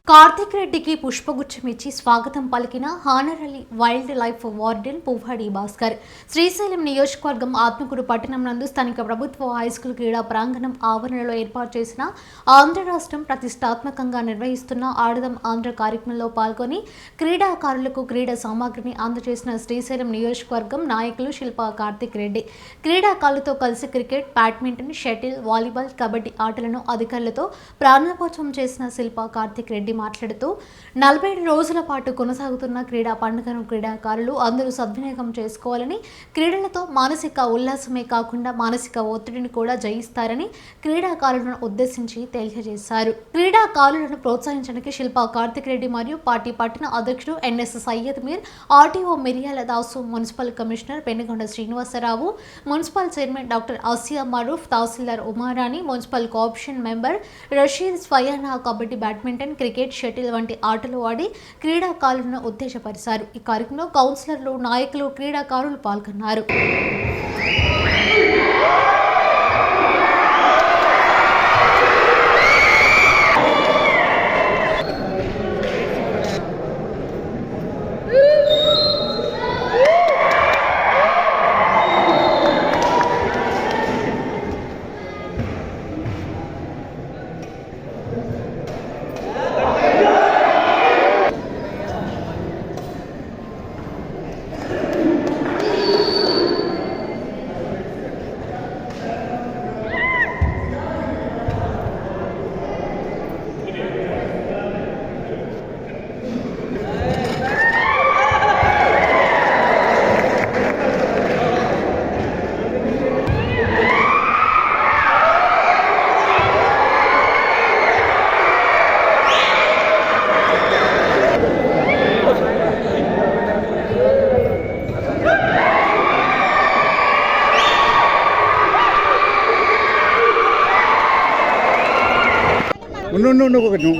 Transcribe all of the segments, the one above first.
కార్తిక్ రెడ్డికి పుష్పగుచ్చం ఇచ్చి స్వాగతం పలికిన honorary wildlife warden Puvvadi Bhaskar. Srisailam నియోజకవర్గం ఆత్మకూరు పట్టణం నందు స్థానిక ప్రభుత్వ హైస్కూల్ క్రీడా ప్రాంగణం ఆవరణలో ఏర్పాటు చేసిన ఆంధ్ర రాష్ట్రం ప్రతిష్టాత్మకంగా నిర్వహిస్తున్న ఆడదాం ఆంధ్ర కార్యక్రమంలో పాల్గొని క్రీడాకారులకు క్రీడా సామాగ్రిని అందజేసిన శ్రీశైలం నియోజకవర్గం నాయకులు శిల్ప కార్తిక్ రెడ్డి. క్రీడాకారులతో కలిసి cricket, badminton, shuttle, volleyball, kabaddi ఆటలను అధికారులతో ప్రారంభోత్సవం చేసిన శిల్ప కార్తిక్ రెడ్డి మాట్లాడుతూ 47 రోజుల పాటు కొనసాగుతున్న క్రీడా పండుగను క్రీడాకారులు అందరూ సద్వినియోగం చేసుకోవాలని, క్రీడలతో మానసిక ఉల్లాసమే కాకుండా మానసిక ఒత్తిడిని కూడా జయిస్తారని క్రీడాకారులను ఉద్దేశించి తెలియజేశారు. క్రీడాకారులను ప్రోత్సహించడానికి శిల్ప కార్తిక్ రెడ్డి మరియు పార్టీ పట్టణ అధ్యక్షుడు NS Syed Mir, RTO Miriyala Dasu, municipal commissioner Penugonda Srinivasarao, municipal chairman doctor Asiya Maroof, tahsildar Umarani, municipal cooption member Rasheed స్వయానా కబడ్డీ, బ్యాడ్మింటన్, క్రికెట్, షటిల్ వంటి ఆటలు ఆడి క్రీడాకారులను ఉత్తేజపరిచారు. ఈ కార్యక్రమంలో కౌన్సిలర్లు, నాయకులు, క్రీడాకారులు పాల్గొన్నారు.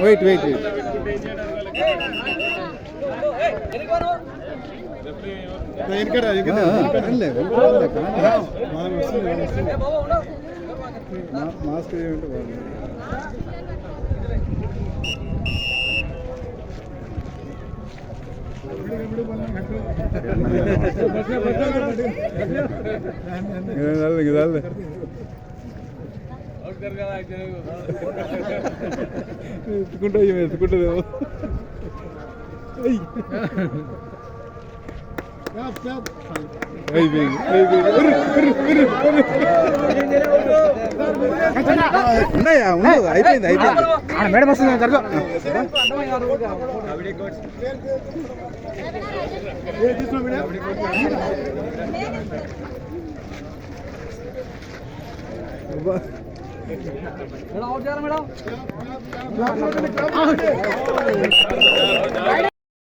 వెయిట్ మాస్క్ ఎత్తుకుంటుందేమో. ఉన్నాయా? ఉండదు, అయిపోయింది. మేడం వస్తుంది.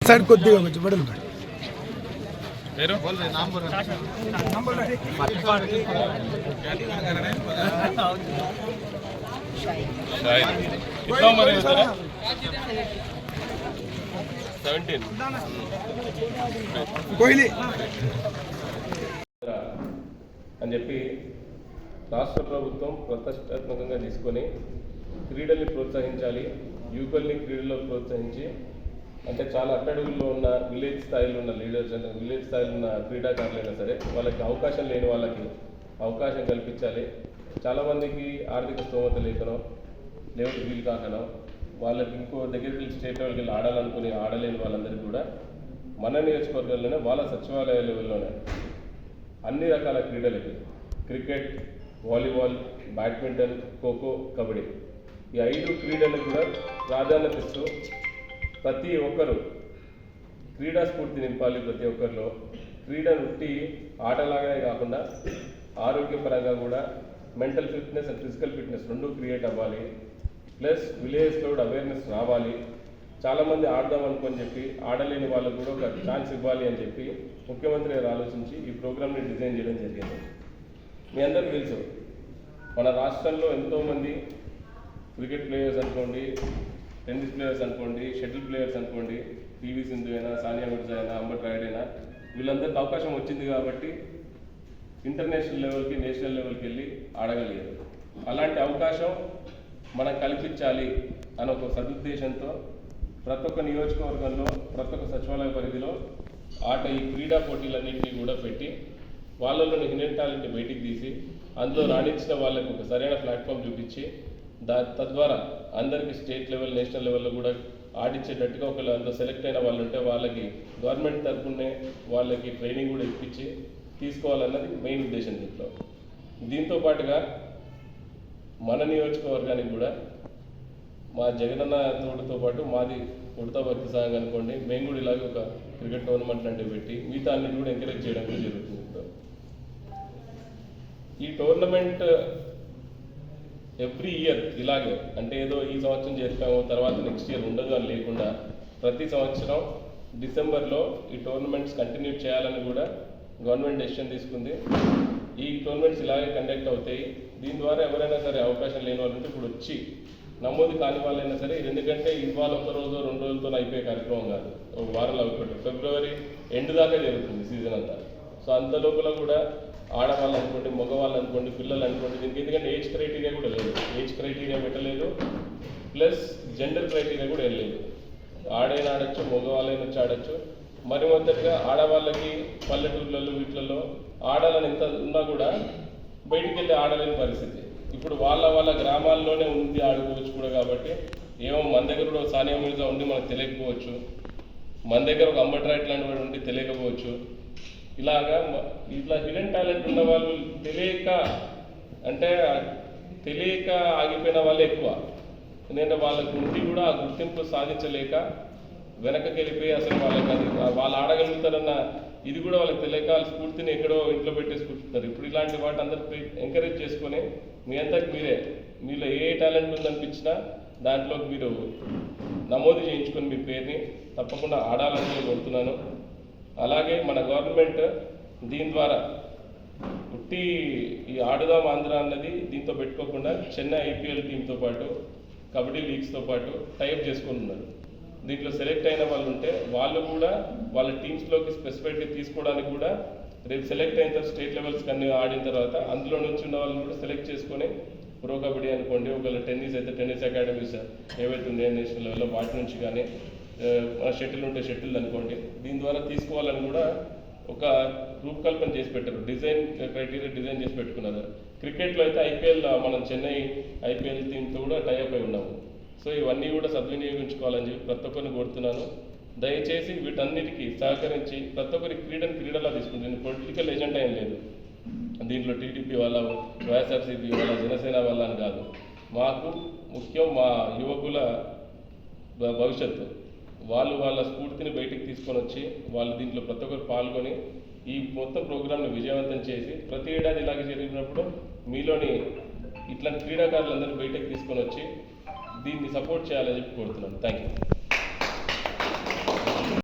సైడ్ కొద్దిగా కొంచెం పడదు. కోహ్లీ అని చెప్పి రాష్ట్ర ప్రభుత్వం ప్రతిష్టాత్మకంగా తీసుకొని క్రీడల్ని ప్రోత్సహించాలి, యువకుల్ని క్రీడల్లో ప్రోత్సహించి, అంటే చాలా అట్టడుగుల్లో ఉన్న విలేజ్ స్థాయిలో ఉన్న లీడర్స్, విలేజ్ స్థాయిలో ఉన్న క్రీడాకారులైనా సరే వాళ్ళకి అవకాశం లేని వాళ్ళకి అవకాశం కల్పించాలి. చాలామందికి ఆర్థిక స్తోమత లేకనో లేకపోతే వీలు కాకనో వాళ్ళకి ఇంకో దగ్గరికి వెళ్ళి స్టేట్ లెవెల్కి వెళ్ళి ఆడాలనుకుని ఆడలేని వాళ్ళందరికీ కూడా మన నియోజకవర్గంలోనే వాళ్ళ సచివాలయ లెవెల్లోనే అన్ని రకాల క్రీడలకి cricket, volleyball, badminton, kho kho, kabaddi ఈ 5 క్రీడలకు కూడా ప్రాధాన్యత ఇస్తూ ప్రతి ఒక్కరూ క్రీడా స్ఫూర్తి నింపాలి. ప్రతి ఒక్కరిలో క్రీడను ఉట్టి ఆటలాగానే కాకుండా ఆరోగ్యపరంగా కూడా mental fitness and physical fitness 2 create అవ్వాలి. ప్లస్ విలేజ్లో కూడా అవేర్నెస్ రావాలి. చాలామంది ఆడదాం అనుకొని చెప్పి ఆడలేని వాళ్ళకు కూడా ఒక ఛాన్స్ ఇవ్వాలి అని చెప్పి ముఖ్యమంత్రి గారు ఆలోచించి ఈ ప్రోగ్రామ్ని డిజైన్ చేయడం జరిగింది. మీ అందరికీ తెలుసు, మన రాష్ట్రంలో ఎంతోమంది క్రికెట్ ప్లేయర్స్ అనుకోండి, టెన్నిస్ ప్లేయర్స్ అనుకోండి, షటిల్ ప్లేయర్స్ అనుకోండి, పివి సింధు అయినా, సానియా మిర్జా అయినా, అంబట్ రాయుడు అయినా వీళ్ళందరికీ అవకాశం వచ్చింది కాబట్టి ఇంటర్నేషనల్ లెవెల్కి, నేషనల్ లెవెల్కి వెళ్ళి ఆడగలిగారు. అలాంటి అవకాశం మనం కల్పించాలి అనే ఒక సదుద్దేశంతో ప్రతి ఒక్క నియోజకవర్గంలో ప్రతి ఒక్క సచివాలయ పరిధిలో ఈ క్రీడా పోటీలన్నింటినీ కూడా పెట్టి వాళ్ళలోని హిడెన్ టాలెంట్ బయటికి తీసి అందులో రాణించిన వాళ్ళకి ఒక సరైన ప్లాట్ఫామ్ చూపించి తద్వారా అందరికీ స్టేట్ లెవెల్ నేషనల్ లెవెల్లో కూడా ఆడించేటట్టుగా ఒకవేళ అందులో సెలెక్ట్ అయిన వాళ్ళు ఉంటే వాళ్ళకి గవర్నమెంట్ తరఫునే వాళ్ళకి ట్రైనింగ్ కూడా ఇప్పించి తీసుకోవాలన్నది మెయిన్ ఉద్దేశం దీంతో పాటుగా మన నియోజకవర్గానికి కూడా మా జగనన్న తోడుతో పాటు మాది ఉడతా భక్తి సంఘం అనుకోండి, మేము కూడా ఇలాగే ఒక క్రికెట్ టోర్నమెంట్ లాంటివి పెట్టి మిగతా అన్నిటి కూడా ఎంకరేజ్ చేయడం కూడా జరుగుతుంది. ఈ టోర్నమెంట్ ఎవ్రీ ఇయర్ ఇలాగే అంటే ఏదో ఈ సంవత్సరం చేస్తాము తర్వాత నెక్స్ట్ ఇయర్ ఉండదు అని లేకుండా ప్రతి సంవత్సరం డిసెంబర్లో ఈ టోర్నమెంట్స్ కంటిన్యూ చేయాలని కూడా గవర్నమెంట్ డెసిషన్ తీసుకుంది. ఈ టోర్నమెంట్స్ ఇలాగే కండక్ట్ అవుతాయి. దీని ద్వారా ఎవరైనా సరే అవకాశం లేని వాళ్ళు ఉంటే ఇప్పుడు వచ్చి నమోదు కాని వాళ్ళైనా సరే, ఎందుకంటే ఇవాళ ఒక రోజు 2 రోజులతో అయిపోయే కార్యక్రమం కాదు, ఒక వారంలో అయిపోతుంది. ఫిబ్రవరి ఎండ్ దాకా జరుగుతుంది సీజన్ అంతా. సో అంత లోపల కూడా ఆడవాళ్ళు అనుకోండి, మగవాళ్ళు అనుకోండి, పిల్లలు అనుకోండి, దీనికి ఎందుకంటే ఏజ్ క్రైటీరియా కూడా లేదు, ఏజ్ క్రైటీరియా పెట్టలేదు, ప్లస్ జెండర్ క్రైటీరియా కూడా వెళ్ళలేదు. ఆడైనా ఆడచ్చు, మగవాళ్ళైనా వచ్చి ఆడచ్చు. మరి మొదటిగా ఆడవాళ్ళకి పల్లెటూర్లలో వీటిలలో ఆడాలని ఎంత ఉన్నా కూడా బయటికి వెళ్ళి ఆడలేని పరిస్థితి. ఇప్పుడు వాళ్ళ గ్రామాల్లోనే ఉంది ఆడుకోవచ్చు కూడా. కాబట్టి ఏమో మన దగ్గర కూడా సానియా మిర్జా ఉండి మనకు తెలియకపోవచ్చు, మన దగ్గర ఒక అంబట్రాయిట్ లాంటి వాడు ఉండి తెలియకపోవచ్చు. ఇట్లా హిడెన్ టాలెంట్ ఉన్న వాళ్ళు తెలియక ఆగిపోయిన వాళ్ళే ఎక్కువ. ఎందుకంటే వాళ్ళకు ఉండి కూడా ఆ గుర్తింపు సాధించలేక వెనకకి వెళ్ళిపోయి అసలు వాళ్ళు ఆడగలుగుతారన్న ఇది కూడా వాళ్ళకి తెలియక వాళ్ళ స్ఫూర్తిని ఎక్కడో ఇంట్లో పెట్టేసుకుంటున్నారు. ఇప్పుడు ఇలాంటి వాటి అందరూ ఎంకరేజ్ చేసుకొని మీ అంతకు మీలో ఏ టాలెంట్ ఉందనిపించినా దాంట్లోకి మీరు నమోదు చేయించుకొని మీ పేరుని తప్పకుండా ఆడాలని నేను కోరుతున్నాను. అలాగే మన గవర్నమెంట్ దీని ద్వారా ఈ ఆడుదాం ఆంధ్ర అన్నది దీంతో పెట్టుకోకుండా చెన్నై ఐపీఎల్ టీంతో పాటు కబడ్డీ లీగ్స్తో పాటు టైప్ చేసుకుంటున్నారు. దీంట్లో సెలెక్ట్ అయిన వాళ్ళు ఉంటే వాళ్ళు కూడా వాళ్ళ టీమ్స్లోకి స్పెసిఫైడ్గా తీసుకోవడానికి కూడా రేపు సెలెక్ట్ అయిన తర్వాత స్టేట్ లెవెల్స్కి అన్ని ఆడిన తర్వాత అందులో నుంచి ఉన్న వాళ్ళని కూడా సెలెక్ట్ చేసుకొని ప్రో కబడ్డీ అనుకోండి, ఒకవేళ టెన్నిస్ అయితే టెన్నిస్ అకాడమీస్ ఏవైతే ఉన్నాయో నేషనల్ లెవెల్లో వాటి నుంచి కానీ మన షటిల్ ఉంటే షటిల్ అనుకోండి, దీని ద్వారా తీసుకోవాలని కూడా ఒక రూపకల్పన చేసి పెట్టారు. క్రైటీరియా డిజైన్ చేసి పెట్టుకున్నారు. క్రికెట్లో అయితే ఐపీఎల్ మనం చెన్నై ఐపీఎల్ టీంతో కూడా టైఅప్ అయి ఉన్నాము. సో ఇవన్నీ కూడా సద్వినియోగించుకోవాలని చెప్పి ప్రతి ఒక్కరిని కోరుతున్నాను. దయచేసి వీటన్నిటికీ సహకరించి ప్రతి ఒక్కరి క్రీడలా తీసుకుంటుంది. పొలిటికల్ ఎజెండా ఏం లేదు దీంట్లో, టీడీపీ వాళ్ళ, వైఎస్ఆర్సీపీ వాళ్ళ, జనసేన వాళ్ళ అని కాదు. మాకు ముఖ్యం మా యువకుల భవిష్యత్తు. వాళ్ళ స్ఫూర్తిని బయటికి తీసుకొని వచ్చి వాళ్ళు దీంట్లో ప్రతి ఒక్కరు పాల్గొని ఈ మొత్తం ప్రోగ్రామ్ని విజయవంతం చేసి ప్రతి ఏడాది ఇలాగే జరిగినప్పుడు మీలోని ఇట్లాంటి క్రీడాకారులందరినీ బయటకు తీసుకొని వచ్చి దీన్ని సపోర్ట్ చేయాలని చెప్పి కోరుతున్నాను. Thank you.